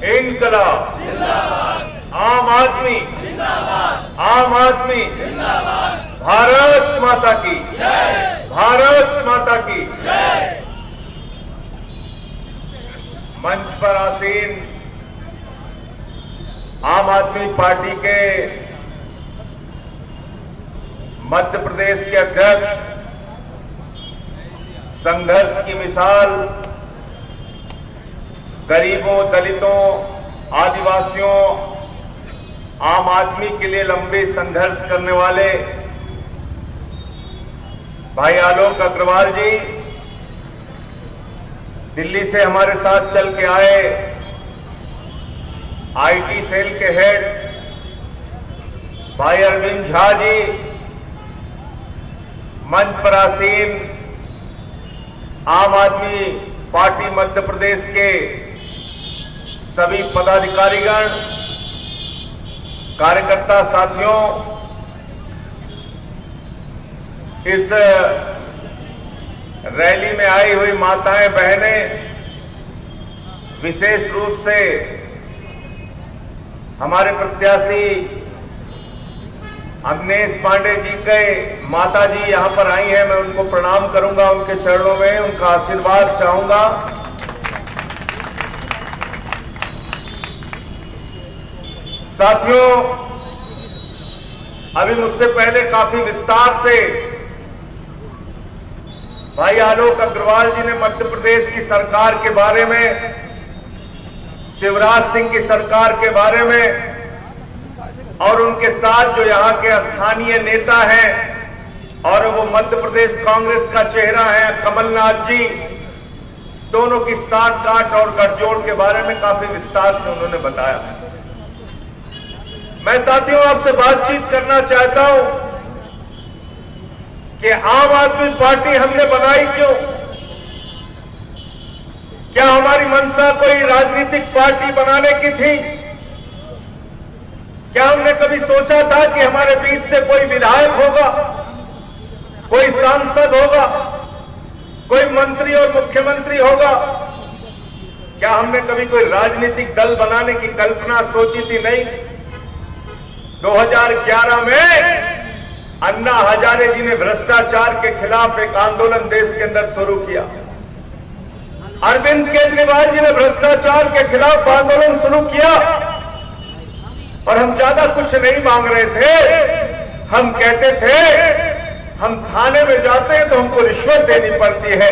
इनकलाब, आम आदमी, आम आदमी, भारत माता की, भारत माता की। मंच पर आसीन आम आदमी पार्टी के मध्य प्रदेश के अध्यक्ष, संघर्ष की मिसाल, गरीबों, दलितों, आदिवासियों, आम आदमी के लिए लंबे संघर्ष करने वाले भाई आलोक अग्रवाल जी, दिल्ली से हमारे साथ चल के आए आईटी सेल के हेड भाई अरविंद झा जी, मंच पर आसीन आम आदमी पार्टी मध्य प्रदेश के सभी पदाधिकारीगण, कार्यकर्ता साथियों, इस रैली में आई हुई माताएं, बहनें, विशेष रूप से हमारे प्रत्याशी अवनेश पांडे जी के माता जी यहां पर आई हैं। मैं उनको प्रणाम करूंगा, उनके चरणों में उनका आशीर्वाद चाहूंगा। साथियों, अभी मुझसे पहले काफी विस्तार से भाई आलोक अग्रवाल जी ने मध्य प्रदेश की सरकार के बारे में, शिवराज सिंह की सरकार के बारे में और उनके साथ जो यहाँ के स्थानीय नेता हैं और वो मध्य प्रदेश कांग्रेस का चेहरा है कमलनाथ जी, दोनों की साठ गांठ और गठजोड़ के बारे में काफी विस्तार से उन्होंने बताया। मैं साथियों आपसे बातचीत करना चाहता हूं कि आम आदमी पार्टी हमने बनाई क्यों? क्या हमारी मंशा कोई राजनीतिक पार्टी बनाने की थी? क्या हमने कभी सोचा था कि हमारे बीच से कोई विधायक होगा, कोई सांसद होगा, कोई मंत्री और मुख्यमंत्री होगा? क्या हमने कभी कोई राजनीतिक दल बनाने की कल्पना सोची थी? नहीं। 2011 में अन्ना हजारे जी ने भ्रष्टाचार के खिलाफ एक आंदोलन देश के अंदर शुरू किया। अरविंद केजरीवाल जी ने भ्रष्टाचार के खिलाफ आंदोलन शुरू किया और हम ज्यादा कुछ नहीं मांग रहे थे। हम कहते थे हम थाने में जाते हैं तो हमको रिश्वत देनी पड़ती है,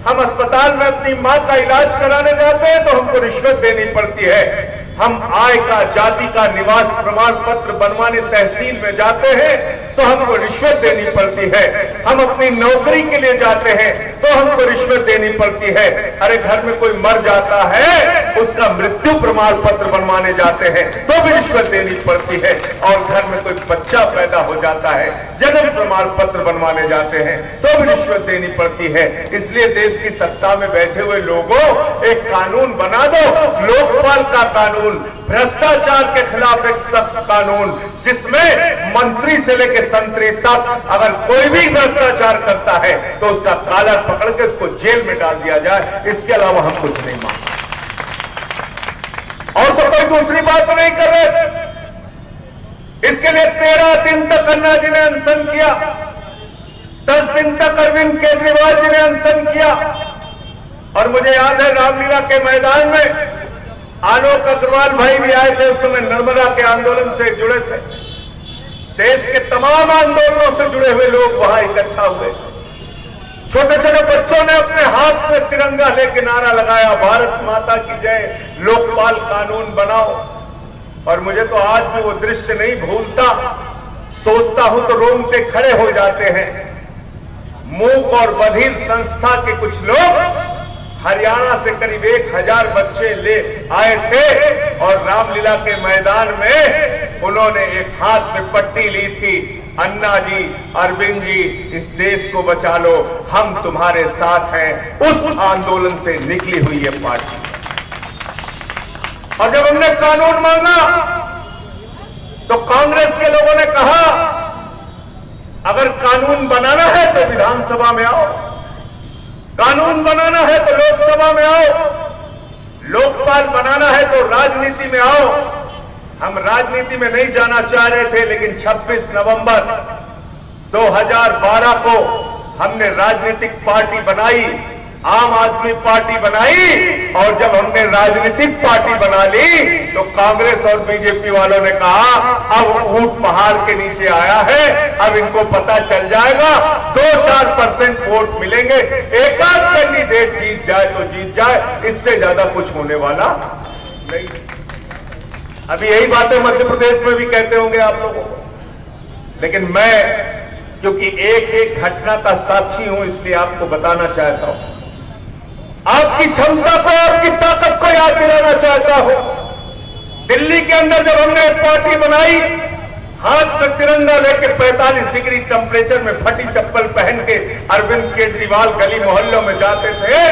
हम अस्पताल में अपनी मां का इलाज कराने जाते हैं तो हमको रिश्वत देनी पड़ती है, हम आय का, जाति का निवास प्रमाण पत्र बनवाने तहसील में जाते हैं तो हमको रिश्वत देनी पड़ती है, हम अपनी नौकरी के लिए जाते हैं तो हमको रिश्वत देनी पड़ती है। अरे घर में कोई मर जाता है, उसका मृत्यु प्रमाण पत्र बनवाने जाते हैं तो भी रिश्वत देनी पड़ती है, और घर में कोई बच्चा पैदा हो जाता है, जन्म प्रमाण पत्र बनवाने जाते हैं तो भी रिश्वत देनी पड़ती है। इसलिए देश की सत्ता में बैठे हुए लोगों, एक कानून बना दो, लोकपाल का कानून, भ्रष्टाचार के खिलाफ एक सख्त कानून, जिसमें मंत्री से लेकर संतरी तक अगर कोई भी भ्रष्टाचार करता है तो उसका कालर पकड़ के उसको जेल में डाल दिया जाए। इसके अलावा हम कुछ नहीं मांगते और तो कोई दूसरी बात नहीं कर रहे। इसके लिए 13 दिन तक अन्ना जी ने अनशन किया, 10 दिन तक अरविंद केजरीवाल जी ने अनशन किया। और मुझे याद है रामलीला के मैदान में आलोक अग्रवाल भाई भी आए थे, उस समय नर्मदा के आंदोलन से जुड़े थे। देश के तमाम आंदोलनों से जुड़े हुए लोग वहां इकट्ठा हुए। छोटे छोटे बच्चों ने अपने हाथ में तिरंगा लेकर नारा लगाया, भारत माता की जय, लोकपाल कानून बनाओ। और मुझे तो आज भी वो दृश्य नहीं भूलता, सोचता हूं तो रोंगटे खड़े हो जाते हैं। मूक और बधिर संस्था के कुछ लोग हरियाणा से करीब 1000 बच्चे ले आए थे और रामलीला के मैदान में उन्होंने एक हाथ में पट्टी ली थी, अन्ना जी, अरविंद जी, इस देश को बचा लो, हम तुम्हारे साथ हैं। उस आंदोलन से निकली हुई ये पार्टी। और जब हमने कानून मांगा तो कांग्रेस के लोगों ने कहा अगर कानून बनाना है तो विधानसभा में आओ, कानून बनाना है तो लोकसभा में आओ, लोकपाल बनाना है तो राजनीति में आओ। हम राजनीति में नहीं जाना चाह रहे थे, लेकिन 26 नवंबर 2012 को हमने राजनीतिक पार्टी बनाई, आम आदमी पार्टी बनाई। और जब हमने राजनीतिक पार्टी बना ली तो कांग्रेस और बीजेपी वालों ने कहा अब ऊंट पहाड़ के नीचे आया है, अब इनको पता चल जाएगा 2-4% वोट मिलेंगे, एक आध कैंडिडेट जीत जाए तो जीत जाए, इससे ज्यादा कुछ होने वाला नहीं। अभी यही बातें मध्य प्रदेश में भी कहते होंगे आप लोगों को, लेकिन मैं क्योंकि एक एक घटना का साक्षी हूं, इसलिए आपको बताना चाहता हूं, आपकी क्षमता को, आपकी ताकत को याद दिलाना चाहता हूं। दिल्ली के अंदर जब हमने एक पार्टी बनाई, हाथ में तिरंगा लेकर 45 डिग्री टेम्परेचर में फटी चप्पल पहन के अरविंद केजरीवाल गली मोहल्लों में जाते थे,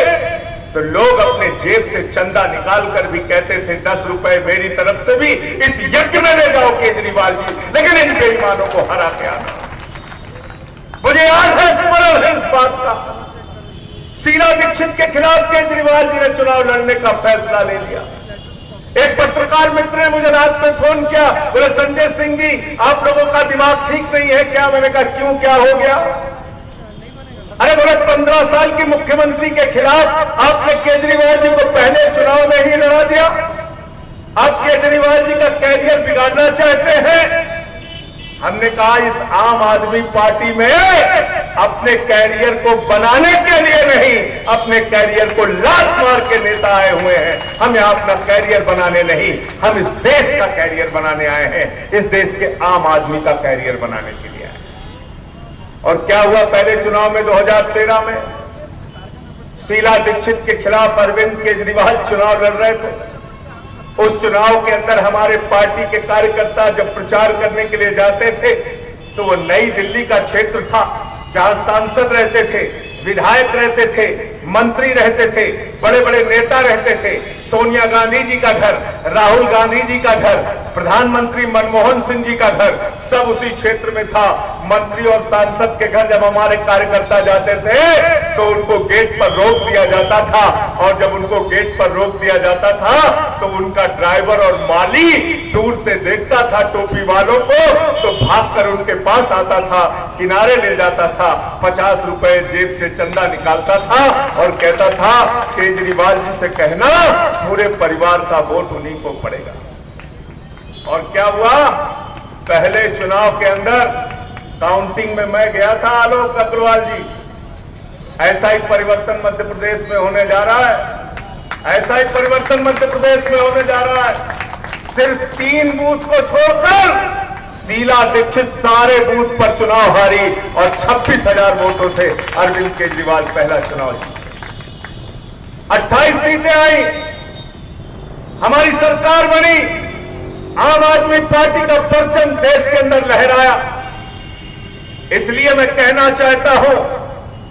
तो लोग अपने जेब से चंदा निकाल कर भी कहते थे 10 रुपए मेरी तरफ से भी इस यज्ञ में ले जाओ केजरीवाल जी, लेकिन इन बेईमानों को हरा के आना। मुझे याद है, स्मरण है इस बात का। शीला दीक्षित के खिलाफ केजरीवाल जी ने चुनाव लड़ने का फैसला ले लिया। एक पत्रकार मित्र ने मुझे रात में फोन किया, बोले संजय सिंह जी आप लोगों का दिमाग ठीक नहीं है क्या? मैंने कहा क्यों, क्या हो गया? अरे बोले 15 साल की मुख्यमंत्री के खिलाफ आपने केजरीवाल जी को पहले चुनाव में ही लड़ा दिया। आप केजरीवाल जी का कैरियर बिगाड़ना चाहते हैं। हमने कहा इस आम आदमी पार्टी में अपने कैरियर को बनाने के लिए नहीं, अपने कैरियर को लात मार के नेता आए हुए हैं। हम यहां अपना कैरियर बनाने नहीं, हम इस देश का कैरियर बनाने आए हैं, इस देश के आम आदमी का कैरियर बनाने के लिए आए। और क्या हुआ पहले चुनाव में 2013 में? शीला दीक्षित के खिलाफ अरविंद केजरीवाल चुनाव लड़ रहे थे। उस चुनाव के अंदर हमारे पार्टी के कार्यकर्ता जब प्रचार करने के लिए जाते थे तो वो नई दिल्ली का क्षेत्र था जहां सांसद रहते थे, विधायक रहते थे, मंत्री रहते थे, बड़े बड़े नेता रहते थे। सोनिया गांधी जी का घर, राहुल गांधी जी का घर, प्रधानमंत्री मनमोहन सिंह जी का घर, सब उसी क्षेत्र में था। मंत्री और सांसद के घर जब हमारे कार्यकर्ता जाते थे तो उनको गेट पर रोक दिया जाता था, और जब उनको गेट पर रोक दिया जाता था तो उनका ड्राइवर और माली दूर से देखता था टोपी वालों को, तो भागकर उनके पास आता था, किनारे ले जाता था, 50 रुपए जेब से चंदा निकालता था और कहता था केजरीवाल जी से कहना पूरे परिवार का वोट उन्हीं को पड़ेगा। और क्या हुआ? पहले चुनाव के अंदर काउंटिंग में मैं गया था, आलोक अग्रवाल जी। ऐसा ही परिवर्तन मध्य प्रदेश में होने जा रहा है, ऐसा ही परिवर्तन मध्य प्रदेश में होने जा रहा है। सिर्फ 3 बूथ को छोड़कर शीला दीक्षित सारे बूथ पर चुनाव हारी और 26,000 वोटों से अरविंद केजरीवाल पहला चुनाव जीते। 28 सीटें आई, हमारी सरकार बनी, आम आदमी पार्टी का परचम देश के अंदर लहराया। इसलिए मैं कहना चाहता हूं,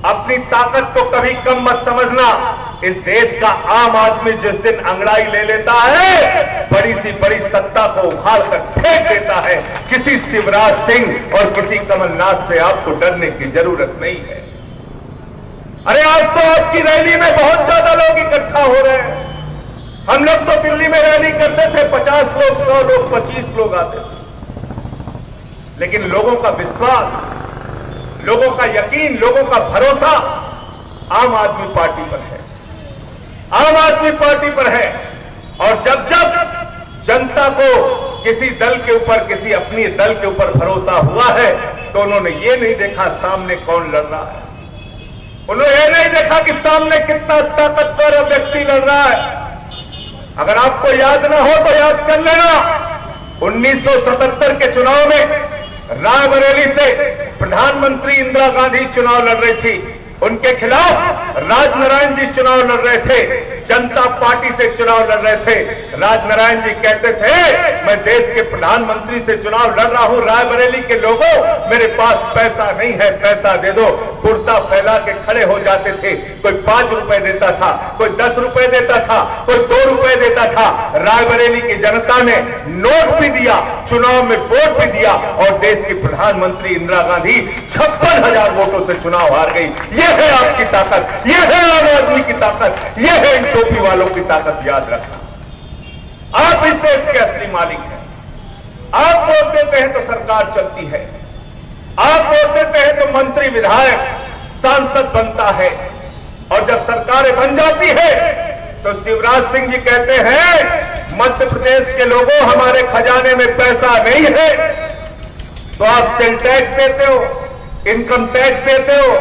अपनी ताकत को कभी कम मत समझना। इस देश का आम आदमी जिस दिन अंगड़ाई ले लेता है, बड़ी सी बड़ी सत्ता को उखाड़ कर फेंक देता है। किसी शिवराज सिंह और किसी कमलनाथ से आपको डरने की जरूरत नहीं है। अरे आज तो आपकी रैली में बहुत ज्यादा लोग इकट्ठा हो रहे हैं। हम लोग तो दिल्ली में रैली करते थे, 50 लोग, 100 लोग, 25 लोग आते थे, लेकिन लोगों का विश्वास, लोगों का यकीन, लोगों का भरोसा आम आदमी पार्टी पर है, आम आदमी पार्टी पर है। और जब जब जनता को किसी दल के ऊपर, किसी अपनी दल के ऊपर भरोसा हुआ है तो उन्होंने ये नहीं देखा सामने कौन लड़ रहा है, उन्होंने ये नहीं देखा कि सामने कितना ताकतवर व्यक्ति लड़ रहा है। अगर आपको याद ना हो तो याद कर लेना, 1977 के चुनाव में रायबरेली से प्रधानमंत्री इंदिरा गांधी चुनाव लड़ रही थी, उनके खिलाफ राजनारायण जी चुनाव लड़ रहे थे, जनता पार्टी से चुनाव लड़ रहे थे। राजनारायण जी कहते थे मैं देश के प्रधानमंत्री से चुनाव लड़ रहा हूं, रायबरेली के लोगों मेरे पास पैसा नहीं है, पैसा दे दो। कुर्ता फैला के खड़े हो जाते थे, कोई 5 रुपए देता था, कोई 10 रुपए देता था, कोई 2 रुपए देता था। रायबरेली की जनता ने नोट भी दिया, चुनाव में वोट भी दिया और देश की प्रधानमंत्री इंदिरा गांधी 56,000 वोटों से चुनाव हार गई। यह है आपकी ताकत, यह है आम आदमी की ताकत, यह है इन टोपी वालों की ताकत, याद रखना। की मालिक है। आप वोट देते हैं तो सरकार चलती है, आप वोट देते हैं तो मंत्री विधायक सांसद बनता है, और जब सरकारें बन जाती है तो शिवराज सिंह जी कहते हैं मध्य प्रदेश के लोगों, हमारे खजाने में पैसा नहीं है, तो आप सेल टैक्स देते हो, इनकम टैक्स देते हो,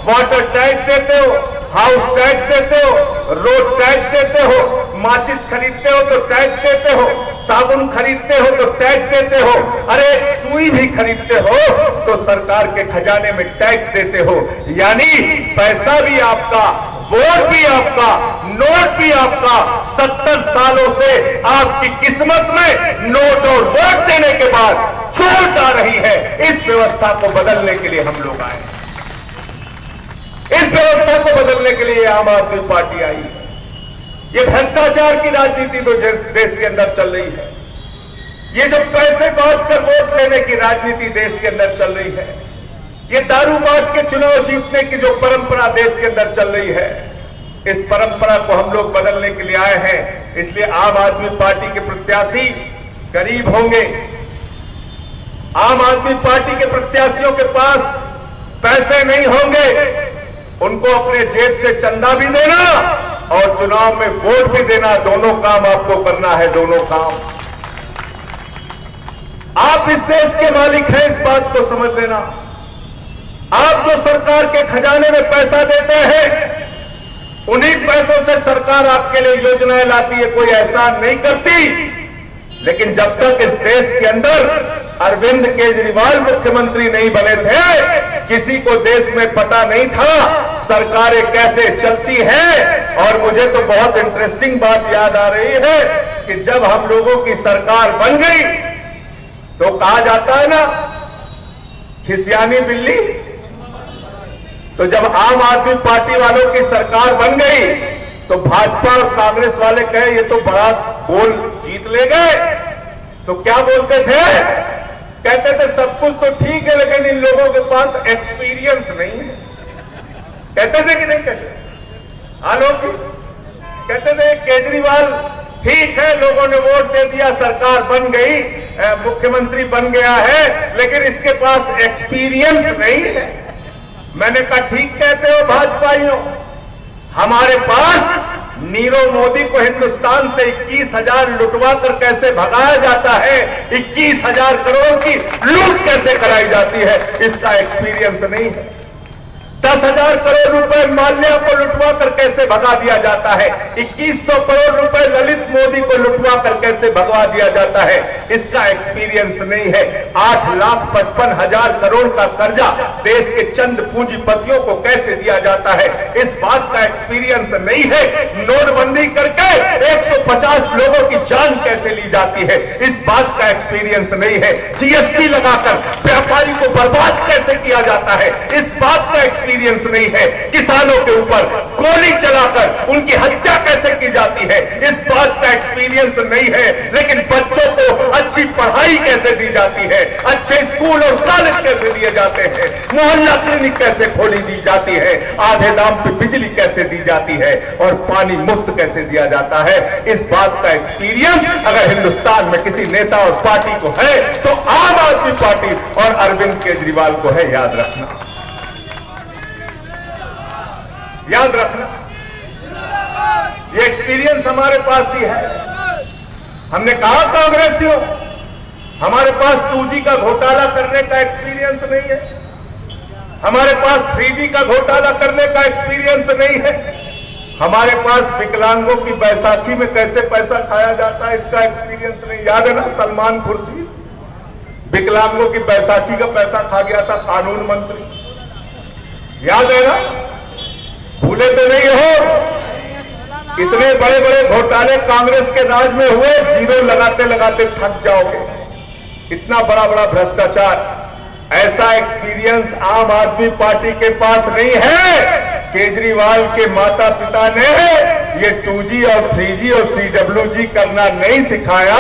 वाटर टैक्स देते हो, हाउस टैक्स देते हो, रोड टैक्स देते हो, माचिस खरीदते हो तो टैक्स देते हो, साबुन खरीदते हो तो टैक्स देते हो, अरे एक सुई भी खरीदते हो तो सरकार के खजाने में टैक्स देते हो। यानी पैसा भी आपका, वोट भी आपका, नोट भी आपका। 70 सालों से आपकी किस्मत में नोट और वोट देने के बाद चोट आ रही है। इस व्यवस्था को बदलने के लिए हम लोग आए, इस व्यवस्था को बदलने के लिए आम आदमी पार्टी आई है। ये भ्रष्टाचार की राजनीति तो देश के अंदर चल रही है, ये जो पैसे बांट कर वोट लेने की राजनीति देश के अंदर चल रही है, ये दारू बांट के चुनाव जीतने की जो परंपरा देश के अंदर चल रही है, इस परंपरा को हम लोग बदलने के लिए आए हैं। इसलिए आम आदमी पार्टी के प्रत्याशी गरीब होंगे, आम आदमी पार्टी के प्रत्याशियों के पास पैसे नहीं होंगे, उनको अपने जेब से चंदा भी देना और चुनाव में वोट भी देना, दोनों काम आपको करना है, दोनों काम। आप इस देश के मालिक हैं, इस बात को समझ लेना। आप जो सरकार के खजाने में पैसा देते हैं, उन्हीं पैसों से सरकार आपके लिए योजनाएं लाती है, कोई एहसान नहीं करती। लेकिन जब तक इस देश के अंदर अरविंद केजरीवाल मुख्यमंत्री नहीं बने थे, किसी को देश में पता नहीं था सरकारें कैसे चलती हैं। और मुझे तो बहुत इंटरेस्टिंग बात याद आ रही है कि जब हम लोगों की सरकार बन गई तो कहा जाता है ना, खिसियानी बिल्ली। तो जब आम आदमी पार्टी वालों की सरकार बन गई तो भाजपा और कांग्रेस वाले कहे ये तो बड़ा गोल जीत ले गए। तो क्या बोलते थे? कहते थे सब कुछ तो ठीक है लेकिन इन लोगों के पास एक्सपीरियंस नहीं है। कहते थे कि नहीं कहते? आलोक कहते थे केजरीवाल ठीक है, लोगों ने वोट दे दिया, सरकार बन गई, मुख्यमंत्री बन गया है, लेकिन इसके पास एक्सपीरियंस नहीं है। मैंने कहा ठीक कहते हो भाजपाइयों, हमारे पास नीरव मोदी को हिंदुस्तान से 21,000 लुटवा कर कैसे भगाया जाता है, 21,000 करोड़ की लूट कैसे कराई जाती है, इसका एक्सपीरियंस नहीं है। 10,000 करोड़ रुपए माल्या को लुटवा कर कैसे भगा दिया जाता है, 2100 करोड़ रुपए ललित मोदी को लुटवा कर कैसे भगवा दिया जाता है, इसका एक्सपीरियंस नहीं है। 8,55,000 करोड़ का कर्जा देश के चंद पूंजीपतियों को कैसे दिया जाता है, इस बात का एक्सपीरियंस नहीं है। नोटबंदी करके 150 लोगों की जान कैसे ली जाती है, इस बात का एक्सपीरियंस नहीं है। जीएसटी लगाकर व्यापारी को बर्बाद कैसे किया जाता है, इस बात का एक्सपीरियंस नहीं है। किसानों के ऊपर गोली चलाकर उनकी हत्या कैसे की जाती है, इस बात का एक्सपीरियंस नहीं है। लेकिन बच्चों को अच्छी पढ़ाई कैसे दी जाती है, अच्छे स्कूल और कॉलेज कैसे दिए जाते हैं, मोहल्ला क्लिनिक कैसे खोली दी जाती है, आधे दाम पे बिजली कैसे दी जाती है और पानी मुफ्त कैसे दिया जाता है, इस बात का एक्सपीरियंस अगर हिंदुस्तान में किसी नेता और पार्टी को है तो आम आदमी पार्टी और अरविंद केजरीवाल को है। याद रखना, याद रखना, ये एक्सपीरियंस हमारे पास ही है। हमने कहा कांग्रेसियों, हमारे पास 2G का घोटाला करने का एक्सपीरियंस नहीं है, हमारे पास 3G का घोटाला करने का एक्सपीरियंस नहीं है, हमारे पास विकलांगों की बैसाखी में कैसे पैसा खाया जाता है, इसका एक्सपीरियंस नहीं। याद है ना, सलमान खुर्शीद विकलांगों की बैसाखी का पैसा खा गया था, कानून मंत्री, याद है ना, भूले तो नहीं हो? इतने बड़े बड़े घोटाले कांग्रेस के राज में हुए, जीरो लगाते लगाते थक जाओगे। इतना बड़ा बड़ा भ्रष्टाचार, ऐसा एक्सपीरियंस आम आदमी पार्टी के पास नहीं है। केजरीवाल के माता पिता ने ये 2G और 3G और CWG करना नहीं सिखाया,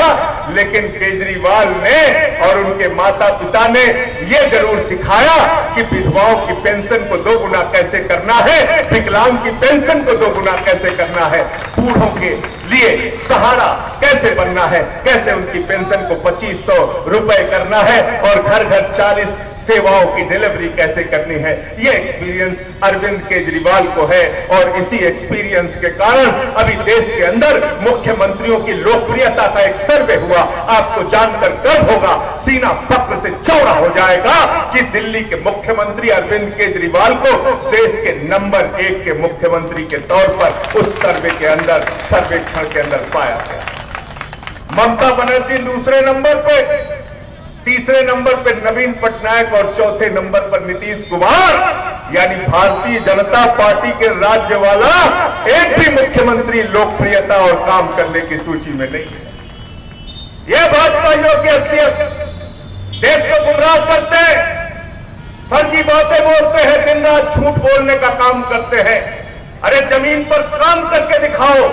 लेकिन केजरीवाल ने और उनके माता पिता ने यह जरूर सिखाया कि विधवाओं की पेंशन को 2 गुना कैसे करना है, विकलांग की पेंशन को 2 गुना कैसे करना है, बूढ़ों के लिए सहारा कैसे बनना है, कैसे उनकी पेंशन को 2500 रुपए करना है और घर घर 40 सेवाओं की डिलीवरी कैसे करनी है। यह एक्सपीरियंस अरविंद केजरीवाल को है और इसी एक्सपीरियंस के कारण अभी देश के अंदर मुख्यमंत्रियों की लोकप्रियता का एक सर्वे हुआ। आपको जानकर गर्व होगा, सीना फक्र से चौड़ा हो जाएगा कि दिल्ली के मुख्यमंत्री अरविंद केजरीवाल को देश के नंबर 1 के मुख्यमंत्री के तौर पर उस सर्वे के अंदर, सर्वेक्षण के अंदर पाया गया। ममता बनर्जी दूसरे नंबर पे, तीसरे नंबर पर नवीन पटनायक और चौथे नंबर पर नीतीश कुमार, यानी भारतीय जनता पार्टी के राज्य वाला एक भी मुख्यमंत्री लोकप्रियता और काम करने की सूची में नहीं है। यह भाजपाइयों की असलियत, देश को गुमराह करते हैं, फर्जी बातें बोलते हैं, दिन रात झूठ बोलने का काम करते हैं। अरे जमीन पर काम करके दिखाओ।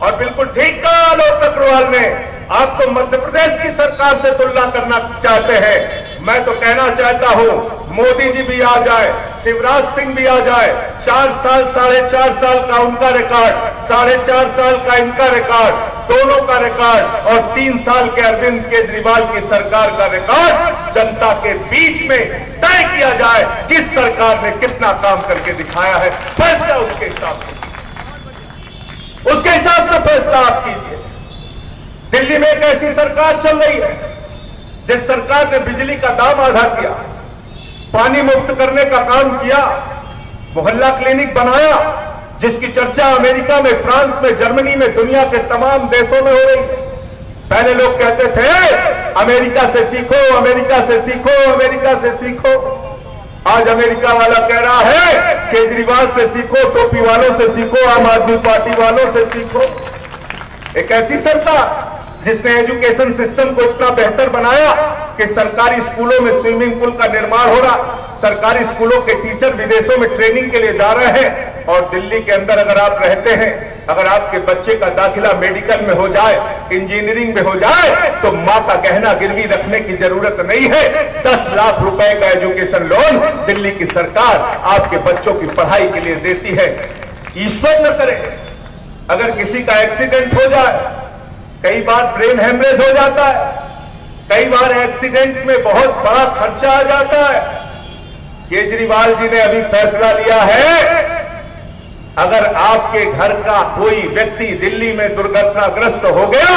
और बिल्कुल ठीक कहा आलोक अग्रवाल ने, आप तो मध्य प्रदेश की सरकार से तुलना करना चाहते हैं। मैं तो कहना चाहता हूं मोदी जी भी आ जाए, शिवराज सिंह भी आ जाए, 4 साल 4.5 साल का उनका रिकॉर्ड, 4.5 साल का इनका रिकॉर्ड, दोनों का रिकॉर्ड और 3 साल के अरविंद केजरीवाल की सरकार का रिकॉर्ड जनता के बीच में तय किया जाए किस सरकार ने कितना काम करके दिखाया है। फैसला उसके हिसाब से फैसला आप कीजिए। दिल्ली में एक ऐसी सरकार चल रही है जिस सरकार ने बिजली का दाम आधा किया, पानी मुफ्त करने का काम किया, मोहल्ला क्लिनिक बनाया, जिसकी चर्चा अमेरिका में, फ्रांस में, जर्मनी में, दुनिया के तमाम देशों में हो रही है। पहले लोग कहते थे अमेरिका से सीखो, अमेरिका से सीखो, अमेरिका से सीखो। आज अमेरिका वाला कह रहा है केजरीवाल से सीखो, टोपी वालों से सीखो, आम आदमी पार्टी वालों से सीखो। एक ऐसी सरकार जिसने एजुकेशन सिस्टम को इतना बेहतर बनाया कि सरकारी स्कूलों में स्विमिंग पूल का निर्माण हो रहा, सरकारी स्कूलों के टीचर विदेशों में ट्रेनिंग के लिए जा रहे हैं। और दिल्ली के अंदर अगर आप रहते हैं, अगर आपके बच्चे का दाखिला मेडिकल में हो जाए, इंजीनियरिंग में हो जाए, तो मां का गहना गिरवी रखने की जरूरत नहीं है। 10 लाख रुपए का एजुकेशन लोन दिल्ली की सरकार आपके बच्चों की पढ़ाई के लिए देती है। ईश्वर न करे अगर किसी का एक्सीडेंट हो जाए, कई बार ब्रेन हेमरेज हो जाता है, कई बार एक्सीडेंट में बहुत बड़ा खर्चा आ जाता है। केजरीवाल जी ने अभी फैसला लिया है, अगर आपके घर का कोई व्यक्ति दिल्ली में दुर्घटनाग्रस्त हो गया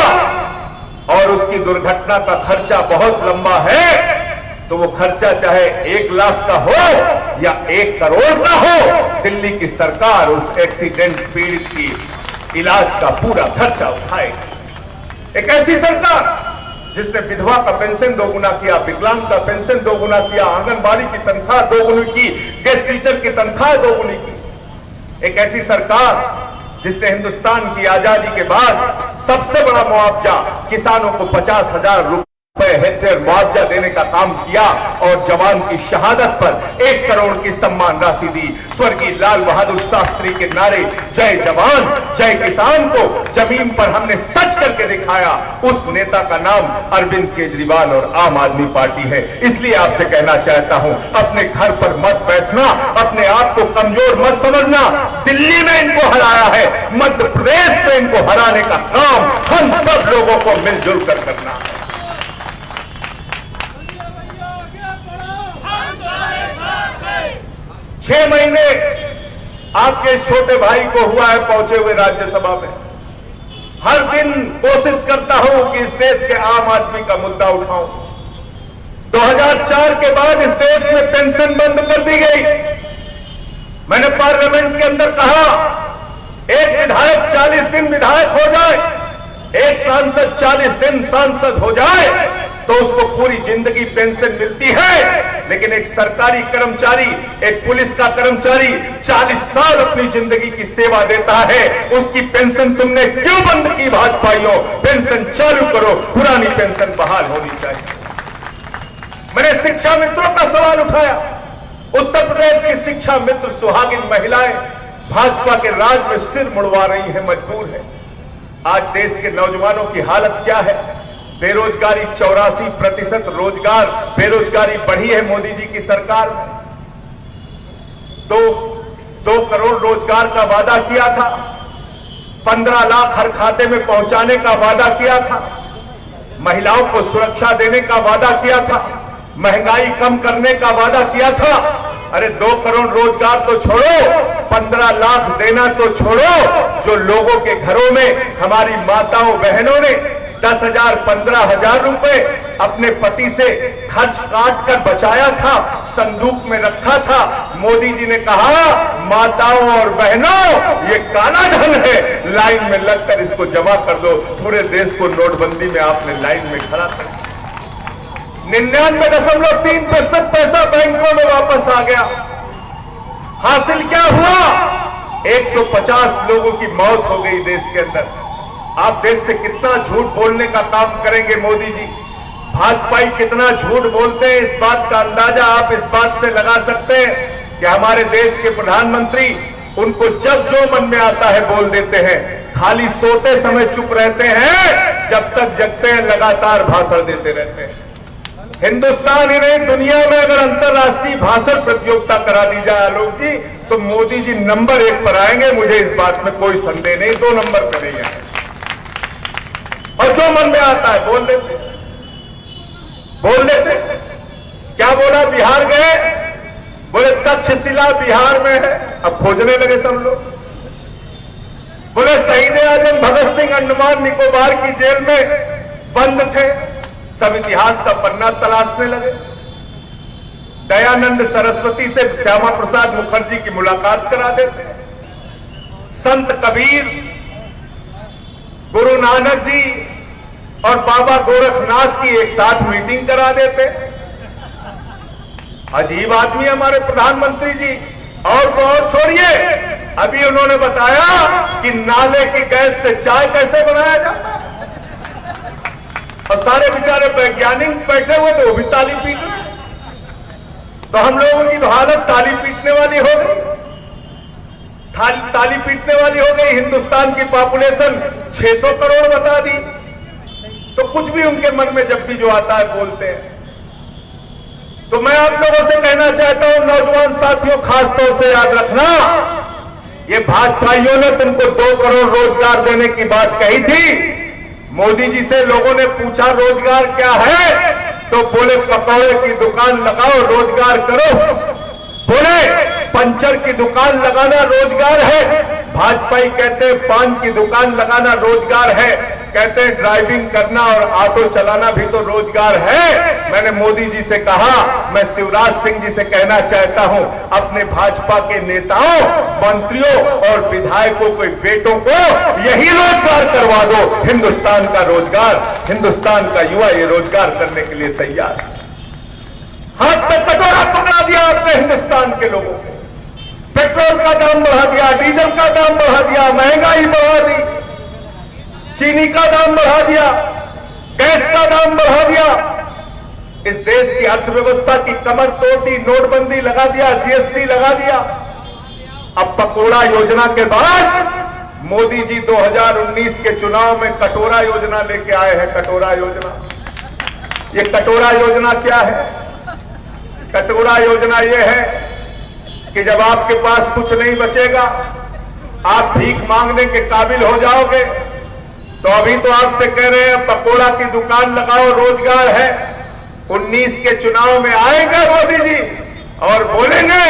और उसकी दुर्घटना का खर्चा बहुत लंबा है, तो वो खर्चा चाहे 1 लाख का हो या 1 करोड़ का हो, दिल्ली की सरकार उस एक्सीडेंट पीड़ित की इलाज का पूरा खर्चा उठाएगी। एक ऐसी सरकार जिसने विधवा का पेंशन 2 गुना किया, विकलांग का पेंशन 2 गुना किया, आंगनबाड़ी की तनख्वाह 2 गुनी की, गेस्ट टीचर की तनख्वाह 2 गुनी की। एक ऐसी सरकार जिसने हिंदुस्तान की आजादी के बाद सबसे बड़ा मुआवजा किसानों को 50,000 रुपए हेक्टेयर मुआवजा देने का काम किया और जवान की शहादत पर 1 करोड़ की सम्मान राशि दी। स्वर्गीय लाल बहादुर शास्त्री के नारे जय जवान जय किसान को जमीन पर हमने सच करके दिखाया। उस नेता का नाम अरविंद केजरीवाल और आम आदमी पार्टी है। इसलिए आपसे कहना चाहता हूं, अपने घर पर मत बैठना, अपने आप को कमजोर मत समझना। दिल्ली में इनको हराया है, मध्य प्रदेश में इनको हराने का काम हम सब लोगों को मिलजुल कर करना है। 6 महीने आपके छोटे भाई को हुआ है पहुंचे हुए राज्यसभा में। हर दिन कोशिश करता हूं कि इस देश के आम आदमी का मुद्दा उठाऊं। 2004 के बाद इस देश में पेंशन बंद कर दी गई। मैंने पार्लियामेंट के अंदर कहा, एक विधायक 40 दिन विधायक हो जाए, एक सांसद 40 दिन सांसद हो जाए तो उसको पूरी जिंदगी पेंशन मिलती है। लेकिन एक सरकारी कर्मचारी, एक पुलिस का कर्मचारी 40 साल अपनी जिंदगी की सेवा देता है, उसकी पेंशन तुमने क्यों बंद की? भाजपाइयों, पेंशन चालू करो, पुरानी पेंशन बहाल होनी चाहिए। मैंने शिक्षा मित्रों का सवाल उठाया। उत्तर प्रदेश की शिक्षा मित्र सुहागिन महिलाएं भाजपा के राज में सिर मुड़वा रही हैं, मजबूर है। आज देश के नौजवानों की हालत क्या है? बेरोजगारी 84% रोजगार बेरोजगारी बढ़ी है मोदी जी की सरकार में। 2 करोड़ रोजगार का वादा किया था, 15 लाख हर खाते में पहुंचाने का वादा किया था, महिलाओं को सुरक्षा देने का वादा किया था, महंगाई कम करने का वादा किया था। अरे 2 करोड़ रोजगार तो छोड़ो, 15 लाख देना तो छोड़ो, जो लोगों के घरों में हमारी माताओं बहनों ने 10,000 15,000 रुपए अपने पति से खर्च काट कर बचाया था, संदूक में रखा था। मोदी जी ने कहा माताओं और बहनों ये काला धन है, लाइन में लगकर इसको जमा कर दो। पूरे देश को नोटबंदी में आपने लाइन में खड़ा कर 99.3% पैसा बैंकों में वापस आ गया। हासिल क्या हुआ? 150 लोगों की मौत हो गई देश के अंदर। आप देश से कितना झूठ बोलने का काम करेंगे मोदी जी? भाजपाई कितना झूठ बोलते हैं, इस बात का अंदाजा आप इस बात से लगा सकते हैं कि हमारे देश के प्रधानमंत्री उनको जब जो मन में आता है बोल देते हैं, खाली सोते समय चुप रहते हैं, जब तक जगते हैं लगातार भाषण देते रहते हैं। हिंदुस्तान ही नहीं दुनिया में अगर अंतर्राष्ट्रीय भाषण प्रतियोगिता करा दी जाए आलोक जी, तो मोदी जी नंबर 1 पर आएंगे, मुझे इस बात में कोई संदेह नहीं। 2 नंबर पर नहीं आएंगे और जो मन में आता है बोल देते। क्या बोला? बिहार गए, बोले तक्षशिला बिहार में है। अब खोजने लगे सब लोग। बोले शहीद आजम भगत सिंह अंडमान निकोबार की जेल में बंद थे, सब इतिहास का पन्ना तलाशने लगे। दयानंद सरस्वती से श्यामा प्रसाद मुखर्जी की मुलाकात करा देते। संत कबीर, गुरु नानक जी और बाबा गोरखनाथ की एक साथ मीटिंग करा देते। अजीब आदमी हमारे प्रधानमंत्री जी। और तो और छोड़िए, अभी उन्होंने बताया कि नाले की गैस से चाय कैसे बनाया जाता है, और सारे बेचारे वैज्ञानिक बैठे हुए थे, वो भी ताली पीट रहे। तो हम लोगों की तो हालत ताली पीटने वाली हो गई, ताली पीटने वाली हो गई। हिंदुस्तान की पॉपुलेशन 600 करोड़ बता दी, तो कुछ भी उनके मन में जब भी जो आता है बोलते हैं। तो मैं आप लोगों से कहना चाहता हूं, नौजवान साथियों, खास तौर से याद रखना, ये भाजपाइयों ने तुमको 2 करोड़ रोजगार देने की बात कही थी। मोदी जी से लोगों ने पूछा रोजगार क्या है, तो बोले पकौड़े की दुकान लगाओ रोजगार करो। बोले पंचर की दुकान लगाना रोजगार है। भाजपाई कहते हैं पान की दुकान लगाना रोजगार है, कहते हैं ड्राइविंग करना और ऑटो चलाना भी तो रोजगार है। मैंने मोदी जी से कहा, मैं शिवराज सिंह जी से कहना चाहता हूं, अपने भाजपा के नेताओं, मंत्रियों और विधायकों के बेटों को यही रोजगार करवा दो। हिंदुस्तान का रोजगार, हिंदुस्तान का युवा ये रोजगार करने के लिए तैयार है। हाथ पे कटोरा पकड़ा दिया आपने हिंदुस्तान के लोगों को। पेट्रोल का दाम बढ़ा दिया, डीजल का दाम बढ़ा दिया, महंगाई बढ़ा दी, चीनी का दाम बढ़ा दिया, गैस का दाम बढ़ा दिया। इस देश की अर्थव्यवस्था की कमर तोड़ दी, नोटबंदी लगा दिया, जीएसटी लगा दिया। अब पकोड़ा योजना के बाद मोदी जी 2019 के चुनाव में कटोरा योजना लेके आए हैं। कटोरा योजना, ये कटोरा योजना क्या है? कटोरा योजना ये है कि जब आपके पास कुछ नहीं बचेगा, आप भीख मांगने के काबिल हो जाओगे, तो अभी तो आपसे कह रहे हैं पकोड़ा की दुकान लगाओ रोजगार है। 19 के चुनाव में आएंगे मोदी जी और बोलेंगे,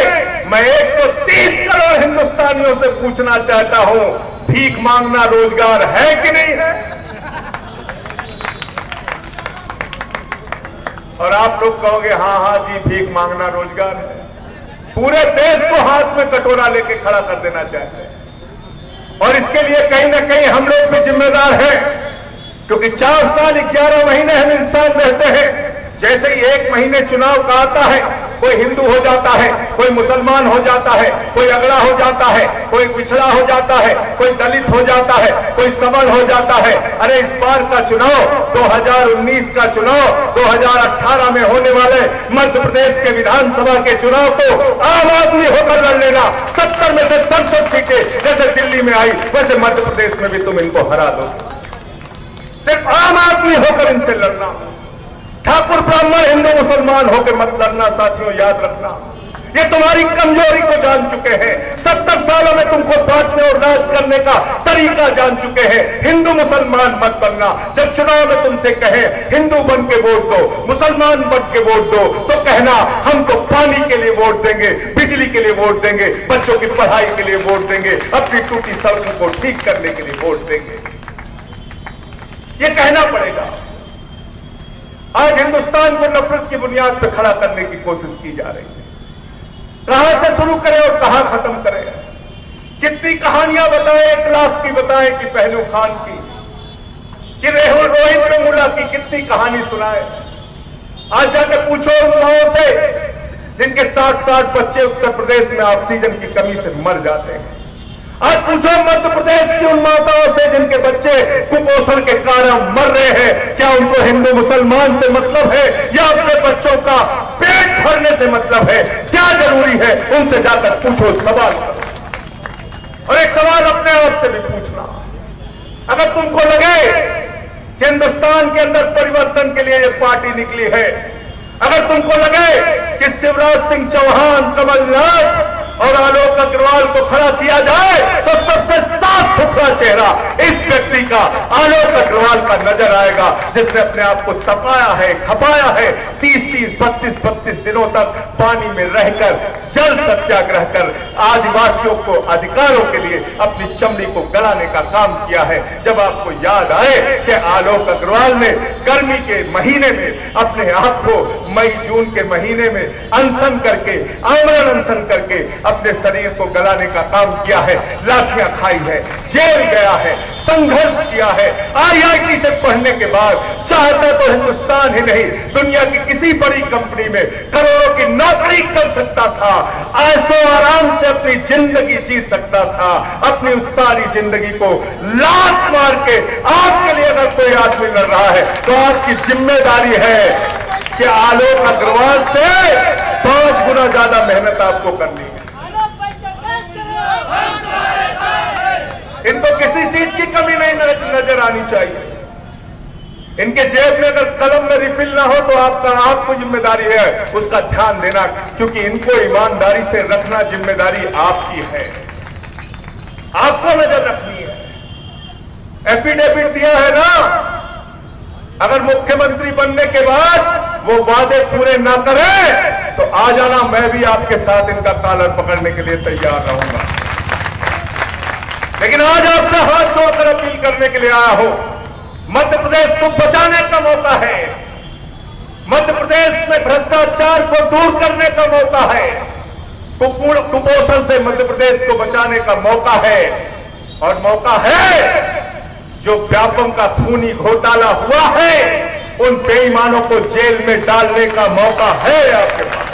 मैं 130 करोड़ हिंदुस्तानियों से पूछना चाहता हूं, भीख मांगना रोजगार है कि नहीं है? और आप लोग कहोगे हाँ हाँ जी भीख मांगना रोजगार है। पूरे देश को हाथ में कटोरा लेके खड़ा कर देना चाहते हैं, और इसके लिए कहीं ना कहीं हम लोग भी जिम्मेदार हैं, क्योंकि 4 साल 11 महीने हम इंसान रहते हैं। जैसे ही 1 महीने चुनाव का आता है, कोई हिंदू हो जाता है, कोई मुसलमान हो जाता है, कोई अगड़ा हो जाता है, कोई पिछड़ा हो जाता है, कोई दलित हो जाता है, कोई सबल हो जाता है। अरे इस बार का चुनाव, 2019 का चुनाव, 2018 में होने वाले मध्य प्रदेश के विधानसभा के चुनाव को आम आदमी होकर लड़ लेना। 70 में से 67 सीटें जैसे दिल्ली में आई, वैसे मध्य प्रदेश में भी तुम इनको हरा दो। सिर्फ आम आदमी आदमी होकर इनसे लड़ना, ठाकुर ब्राह्मण हिंदू मुसलमान होकर मत लड़ना। साथियों याद रखना, ये तुम्हारी कमजोरी को जान चुके हैं। 70 सालों में तुमको बांटने और राज करने का तरीका जान चुके हैं। हिंदू मुसलमान मत बनना। जब चुनाव में तुमसे कहे हिंदू बन के वोट दो, मुसलमान बन के वोट दो, तो कहना हम तो पानी के लिए वोट देंगे, बिजली के लिए वोट देंगे, बच्चों की पढ़ाई के लिए वोट देंगे, अपनी टूटी सड़कों को ठीक करने के लिए वोट देंगे। ये कहना पड़ेगा। आज हिंदुस्तान को नफरत की बुनियाद पर खड़ा करने की कोशिश की जा रही है। कहां से शुरू करें और कहां खत्म करें? कितनी कहानियां बताएं, 1 लाख की बताएं कि पहलू खान की, कि रोहित वेमुला की, कितनी कहानी सुनाए। आज जाके पूछो उन माओं से जिनके 60-60 बच्चे उत्तर प्रदेश में ऑक्सीजन की कमी से मर जाते हैं। आज पूछो मध्य प्रदेश की उन माताओं से जिनके बच्चे कुपोषण के कारण मर रहे हैं, क्या उनको हिंदू मुसलमान से मतलब है या अपने बच्चों का पेट भरने से मतलब है? क्या जरूरी है? उनसे जाकर पूछो, सवाल करो। और एक सवाल अपने आप से भी पूछना, अगर तुमको लगे कि हिंदुस्तान के अंदर परिवर्तन के लिए यह पार्टी निकली है, अगर तुमको लगे कि शिवराज सिंह चौहान, कमलनाथ और आलोक अग्रवाल को खड़ा किया जाए, तो सबसे साफ सुथरा चेहरा इस व्यक्ति का, आलोक अग्रवाल का नजर आएगा, जिसने अपने आप को तपाया है, खपाया है, 30-30, 32-32 दिनों तक पानी में रहकर, जल सत्याग्रह कर आदिवासियों को अधिकारों के लिए अपनी चमड़ी को गलाने का काम किया है। जब आपको याद आए कि आलोक अग्रवाल ने गर्मी के महीने में अपने आप को मई-जून के महीने में अनशन करके, आमरण अनशन करके अपने शरीर को गलाने का काम किया है, लाठियां खाई है, जेल गया है, संघर्ष किया है, IIT से पढ़ने के बाद चाहता तो हिंदुस्तान ही नहीं, दुनिया की किसी बड़ी कंपनी में करोड़ों की नौकरी कर सकता था, ऐसो आराम से अपनी जिंदगी जी सकता था। अपनी उस सारी जिंदगी को लात मार के आपके लिए अगर कोई आदमी लड़ रहा है, तो आपकी जिम्मेदारी है कि आलोक अग्रवाल से 5 गुना ज्यादा मेहनत आपको करनी है। इनको किसी चीज की कमी नहीं नजर आनी चाहिए। इनके जेब में अगर कलम में रिफिल ना हो तो आपको जिम्मेदारी है उसका ध्यान देना, क्योंकि इनको ईमानदारी से रखना जिम्मेदारी आपकी है, आपको नजर रखनी है। एफिडेविट दिया है ना, अगर मुख्यमंत्री बनने के बाद वो वादे पूरे ना करें तो आ जाना, मैं भी आपके साथ इनका कॉलर पकड़ने के लिए तैयार रहूंगा। लेकिन आज आपसे हाथ जोड़कर अपील करने के लिए आया हूं, मध्य प्रदेश को बचाने का मौका है, मध्य प्रदेश में भ्रष्टाचार को दूर करने का मौका है, कुपोषण से मध्य प्रदेश को बचाने का मौका है, और मौका है जो व्यापम का खूनी घोटाला हुआ है उन बेईमानों को जेल में डालने का मौका है, आपके पास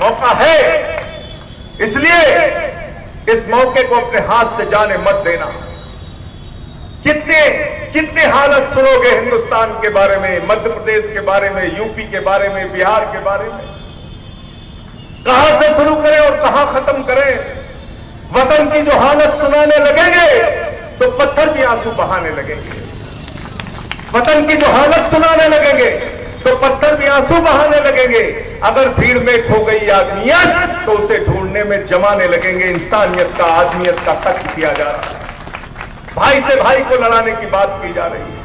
मौका है। इसलिए इस मौके को अपने हाथ से जाने मत देना। कितने हालत सुनोगे हिंदुस्तान के बारे में, मध्य प्रदेश के बारे में, यूपी के बारे में, बिहार के बारे में। कहां से शुरू करें और कहां खत्म करें? वतन की जो हालत सुनाने लगेंगे तो पत्थर भी आंसू बहाने लगेंगे, वतन की जो हालत सुनाने लगेंगे तो पत्थर भी आंसू बहाने लगेंगे। अगर भीड़ में खो गई आदमियत तो उसे ढूंढने में जमाने लगेंगे। इंसानियत का, आदमियत का कत्ल किया जा रहा है, भाई से भाई को लड़ाने की बात की जा रही है,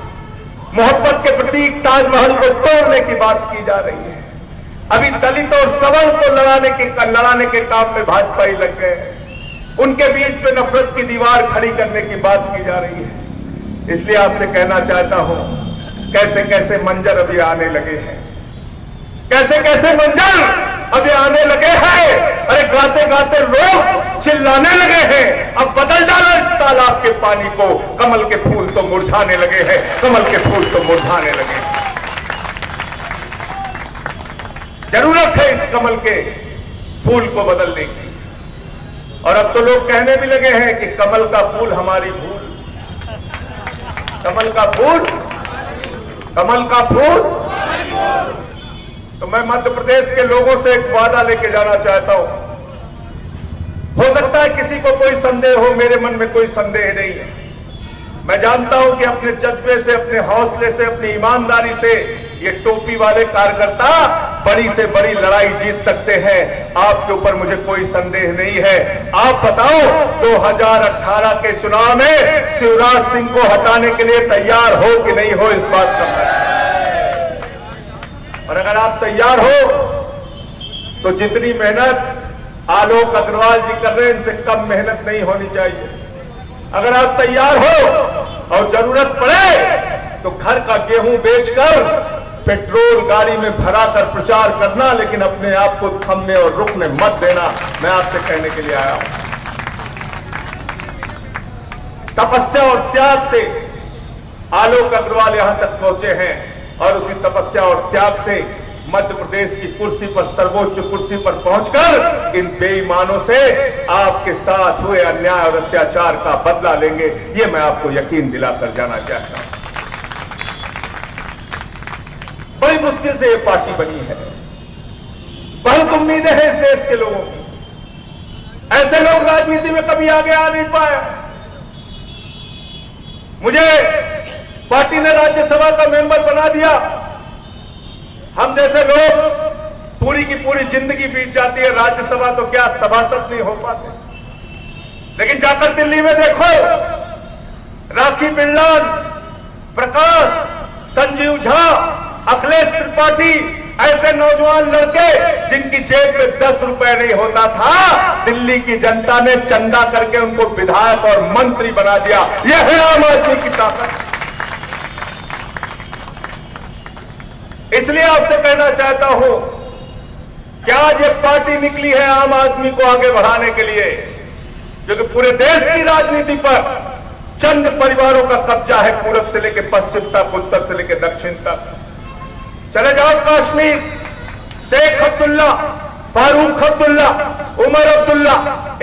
मोहब्बत के प्रतीक ताजमहल को तोड़ने की बात की जा रही है। अभी दलित और सवर्ण को लड़ाने के काम में भाजपा ही लग गए, उनके बीच में नफरत की दीवार खड़ी करने की बात की जा रही है। इसलिए आपसे कहना चाहता हूं, कैसे कैसे मंजर अभी आने लगे हैं, कैसे कैसे मंजर अभी आने लगे हैं। अरे गाते गाते लोग चिल्लाने लगे हैं, अब बदल डालो इस तालाब के पानी को, कमल के फूल तो मुरझाने लगे हैं, कमल के फूल तो मुरझाने लगे हैं। जरूरत है इस कमल के फूल को बदलने की। और अब तो लोग कहने भी लगे हैं कि कमल का फूल हमारी भूल, कमल का फूल, कमल का फूल। तो मैं मध्य प्रदेश के लोगों से एक वादा लेके जाना चाहता हूं। हो सकता है किसी को कोई संदेह हो, मेरे मन में कोई संदेह नहीं है। मैं जानता हूं कि अपने जज्बे से, अपने हौसले से, अपनी ईमानदारी से ये टोपी वाले कार्यकर्ता बड़ी से बड़ी लड़ाई जीत सकते हैं। आपके ऊपर मुझे कोई संदेह नहीं है। आप बताओ 2018 के चुनाव में शिवराज सिंह को हटाने के लिए तैयार हो कि नहीं हो, इस बात का। और अगर आप तैयार हो तो जितनी मेहनत आलोक अग्रवाल जी कर रहे हैं, इनसे कम मेहनत नहीं होनी चाहिए। अगर आप तैयार हो और जरूरत पड़े तो घर का गेहूं बेचकर पेट्रोल गाड़ी में भरा कर प्रचार करना, लेकिन अपने आप को थमने और रुकने मत देना, मैं आपसे कहने के लिए आया हूं। तपस्या और त्याग से आलोक अग्रवाल यहां तक पहुंचे हैं और उसी तपस्या और त्याग से मध्य प्रदेश की कुर्सी पर, सर्वोच्च कुर्सी पर पहुंचकर इन बेईमानों से आपके साथ हुए अन्याय और अत्याचार का बदला लेंगे, ये मैं आपको यकीन दिलाकर जाना चाहता हूं। बड़ी मुश्किल से ये पार्टी बनी है, बहुत उम्मीदें हैं इस देश के लोगों की। ऐसे लोग राजनीति में कभी आगे आ नहीं पाए। मुझे पार्टी ने राज्यसभा का मेंबर बना दिया। हम जैसे लोग पूरी की पूरी जिंदगी बीत जाती है, राज्यसभा तो क्या सभासद नहीं हो पाते। लेकिन जाकर दिल्ली में देखो, राखी बिरलान, प्रकाश, संजीव झा, अखिलेश त्रिपाठी, ऐसे नौजवान लड़के जिनकी जेब में 10 रुपए नहीं होता था, दिल्ली की जनता ने चंदा करके उनको विधायक और मंत्री बना दिया। यह है आम आदमी की ताकत। इसलिए आपसे कहना चाहता हूं कि आज ये पार्टी निकली है आम आदमी को आगे बढ़ाने के लिए, क्योंकि पूरे देश की राजनीति पर चंद परिवारों का कब्जा है, पूरब से लेकर पश्चिम तक, उत्तर से लेकर दक्षिण तक। चले जाओ कश्मीर, शेख अब्दुल्ला, फारूक अब्दुल्ला, उमर अब्दुल्ला,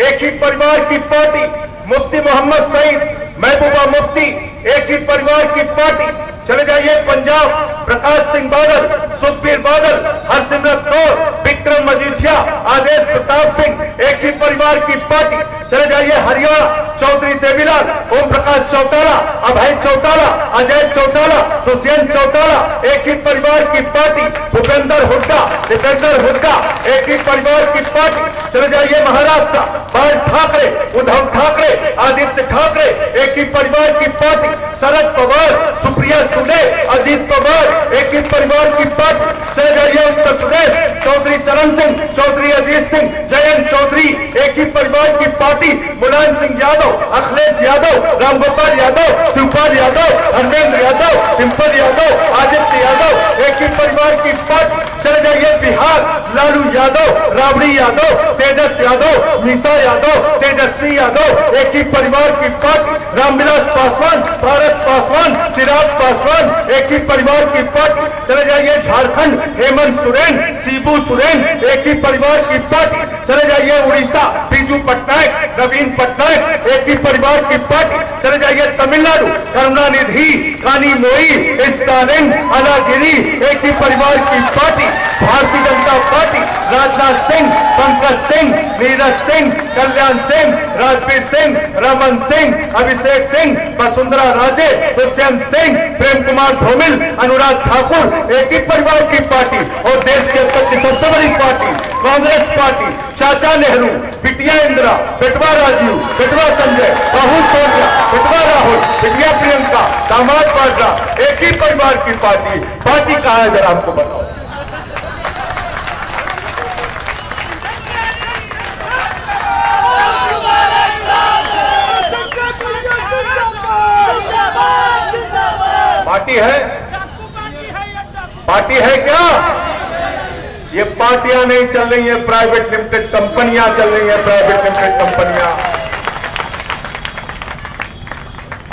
एक ही परिवार की पार्टी। मुफ्ती मोहम्मद सईद, महबूबा मुफ्ती, एक ही परिवार की पार्टी। चले जाइए पंजाब, प्रकाश सिंह बादल, सुखबीर बादल, हरसिमरत कौर, विक्रम मजीठिया, आदेश प्रताप सिंह, एक ही परिवार की पार्टी। चले जाइए हरियाणा, चौधरी देवीलाल, ओम प्रकाश चौटाला, अभय चौटाला, अजय चौटाला, दुष्यंत चौटाला, एक ही परिवार की पार्टी। भूपेंद्र हुड्डा, दीपेंद्र हुड्डा, एक ही परिवार की पार्टी। चले जाइए महाराष्ट्र, बाल ठाकरे, उद्धव ठाकरे, आदित्य ठाकरे, एक ही परिवार की पार्टी। शरद पवार, सुप्रिया सुले, अजीत पवार, एक ही परिवार की पार्टी। चले जाइए उत्तर प्रदेश, चौधरी चरण सिंह, चौधरी अजीत सिंह, जयंत चौधरी, एक ही परिवार की पार्टी। मुलायम सिंह यादव, अखिलेश यादव, रामगोपाल यादव, शिवपाल यादव, धर्मेंद्र यादव, डिम्पल यादव, आदित्य यादव, एक ही परिवार की पार्टी। चले जाइए बिहार, लालू यादव, राबड़ी यादव, तेजस यादव, मीसा यादव, तेजस्वी यादव, एक ही परिवार की पार्टी। रामविलास पासवान, पारस पासवान, चिराग पासवान, एक ही परिवार की पार्टी। चले जाइए झारखंड, हेमंत सोरेन, शिबू सोरेन, एक ही परिवार की पार्टी। चले जाइए उड़ीसा, बीजू पटनायक, नवीन पटनायक, एक ही परिवार की पार्टी। चले जाइए तमिलनाडु, करुणानिधि, कानी मोई, स्टालिन, अलागिरी, एक ही परिवार की पार्टी। भारतीय जनता पार्टी, राजनाथ सिंह, पंकज सिंह, नीरज सिंह, कल्याण सिंह, राजवीर सिंह, रमन सिंह, अभिषेक सिंह, वसुंधरा राजे, दुष्यंत सिंह, प्रेम कुमार धूमिल, अनुराग ठाकुर, एक ही परिवार की पार्टी। और देश के अंदर की सबसे बड़ी पार्टी कांग्रेस पार्टी, चाचा नेहरू, बिटिया इंदिरा, बेटवा राजीव, बेटवा संजय, बहू सोनिया, बेटवा राहुल, बिटिया प्रियंका, दामाद वाड्रा, एक ही परिवार की पार्टी। पार्टी कहां है जरा हमको बताओ। पार्टी है? पार्टी है क्या? ये पार्टियां नहीं चल रही है, प्राइवेट लिमिटेड कंपनियां चल रही है, प्राइवेट लिमिटेड कंपनियां।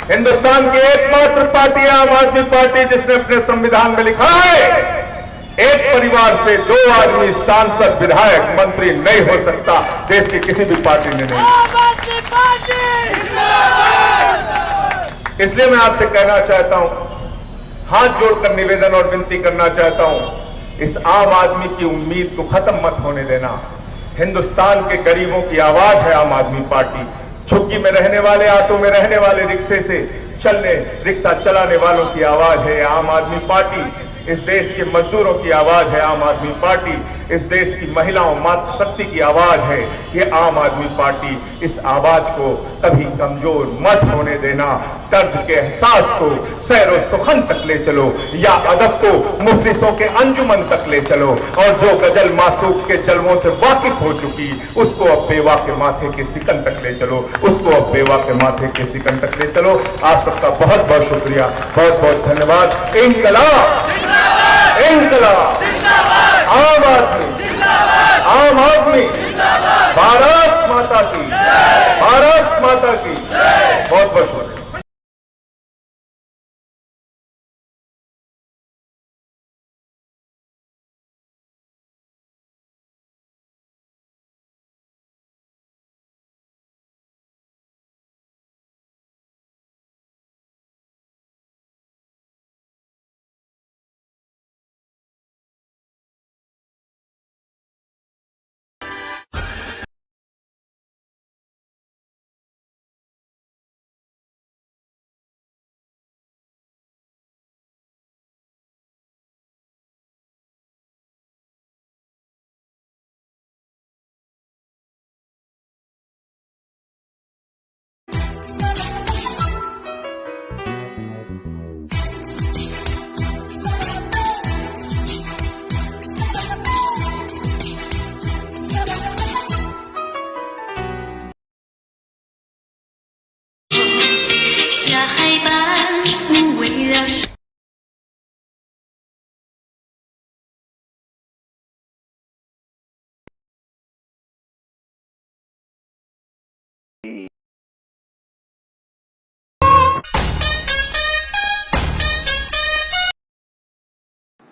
हिंदुस्तान की एकमात्र पार्टी है आम आदमी पार्टी, जिसने अपने संविधान में लिखा है एक परिवार से 2 आदमी सांसद, विधायक, मंत्री नहीं हो सकता। देश की किसी भी पार्टी ने नहीं। इसलिए मैं आपसे कहना चाहता हूं, हाथ जोड़कर निवेदन और विनती करना चाहता हूं, इस आम आदमी की उम्मीद को खत्म मत होने देना। हिंदुस्तान के गरीबों की आवाज है आम आदमी पार्टी। झुग्गी में रहने वाले, ऑटो में रहने वाले, रिक्शे से चलने रिक्शा चलाने वालों की आवाज है आम आदमी पार्टी। इस देश के मजदूरों की आवाज है आम आदमी पार्टी। इस देश की महिलाओं मातृशक्ति की आवाज है ये आम आदमी पार्टी। इस आवाज को कभी कमजोर मत होने देना। दर्द के एहसास को सैरो सुखन तक ले चलो या अदब को मुफलिसों के अंजुमन तक ले चलो। और जो गजल मासूक के जलवों से वाकिफ हो चुकी उसको अब बेवा के माथे के सिकन तक ले चलो। उसको अब बेवा के माथे के सिकन तक ले चलो। आप सबका बहुत बहुत शुक्रिया, बहुत बहुत धन्यवाद। इनकलाब इनकलाब आम आदमी आम आदमी भारत माता की भारत माता की बहुत बहुत शुक्रिया।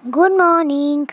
Good morning.